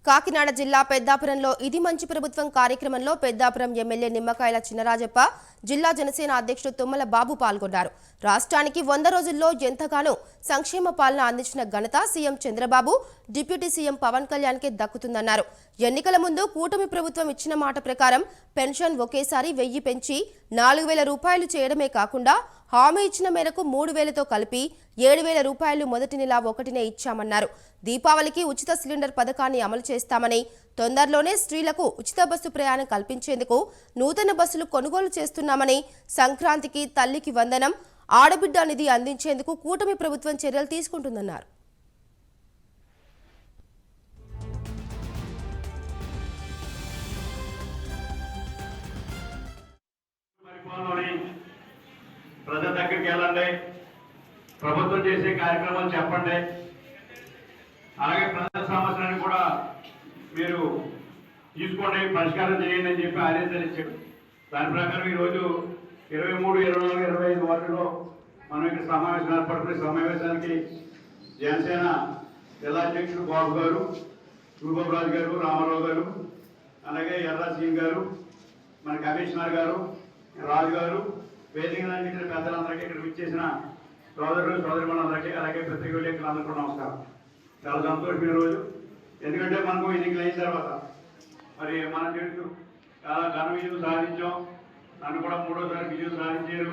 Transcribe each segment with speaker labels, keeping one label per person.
Speaker 1: కాకినాడ జిల్లా పెద్దాపురంలో ఇది మంచి ప్రభుత్వం కార్యక్రమంలో పెద్దాపురం ఎమ్మెల్యే నిమ్మకాయల చినరాజప్ప, జిల్లా జనసేన అధ్యక్షుడు తుమ్మల బాబు పాల్గొన్నారు. రాష్ట్రానికి 100 రోజుల్లో ఎంతగానో సంక్షేమ పాలన అందించిన ఘనత CM Chandrababu, deputy CM Pawan కళ్యాణ్కే దక్కుతుందన్నారు. ఎన్నికల ముందు కూటమి ప్రభుత్వం ఇచ్చిన మాట ప్రకారం పెన్షన్ ఒకేసారి 1000 పెంచి 4000 రూపాయలు చేయడమే కాకుండా హామీ ఇచ్చిన మేరకు 3000తో కలిపి 7000 రూపాయలు మొదటి నెల 1నే ఇచ్చామన్నారు. దీపావళికి ఉచిత సిలిండర్ పథకాన్ని అమలు చేస్తామని, తొందరలోనే స్త్రీలకు ఉచిత బస్సు ప్రయాణం కల్పించేందుకు నూతన బస్సులు కొనుగోలు చేస్తున్నామని, సంక్రాంతికి తల్లికి వందనం, ఆడబిడ్డ నిధి అందించేందుకు కూటమి ప్రభుత్వం చర్యలు తీసుకుంటుందన్నారు.
Speaker 2: ప్రజల దగ్గరికి వెళ్ళండి, ప్రభుత్వం చేసే కార్యక్రమాలు చెప్పండి, అలాగే ప్రజల సమస్యలను కూడా మీరు తీసుకోండి, పరిష్కారం చేయండి అని చెప్పి ఆదేశాలు ఇచ్చాడు. దాని ప్రకారం ఈరోజు 23, 24, 25 వార్డులో మనం ఇక్కడ సమావేశం ఏర్పడుతున్న సమావేశానికి జనసేన జిల్లా అధ్యక్షుడు బాబు గారు, రూపరాజు గారు, రామారావు గారు, అలాగే ఎర్రా సింగ్ గారు, మన కమిషనర్ గారు, రాజు గారు, వేదికలన్నింటిన పెద్దలందరికీ ఇక్కడ విచ్చేసిన సోదరులు సోదరులందరికీ, అలాగే పత్రిక విలేకరులందరికీ కూడా నమస్కారం. చాలా సంతోషమైన రోజు. ఎందుకంటే మనకు ఎన్నికలు అయిన తర్వాత మరి మనం తెలుసు చాలా ఘన విజయం సాధించాం. నన్ను కూడా 3వ విజయం సాధించారు.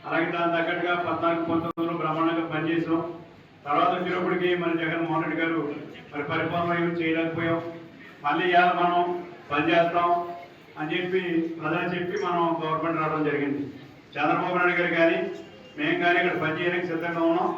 Speaker 2: అలాగే దాని తగ్గట్టుగా 14, 19లో బ్రహ్మాండంగా పనిచేసాం. తర్వాత వచ్చినప్పటికీ మన జగన్మోహన్ రెడ్డి గారు మరి పరిపాలన ఏమి చేయలేకపోయాం. మళ్ళీ ఇవాళ మనం పనిచేస్తాం అని చెప్పి ప్రజలు చెప్పి మనం గవర్నమెంట్ రావడం జరిగింది. చంద్రబాబు నాయుడు గారు కానీ మేము కానీ ఇక్కడ పనిచేయడానికి సిద్ధంగా ఉన్నాం.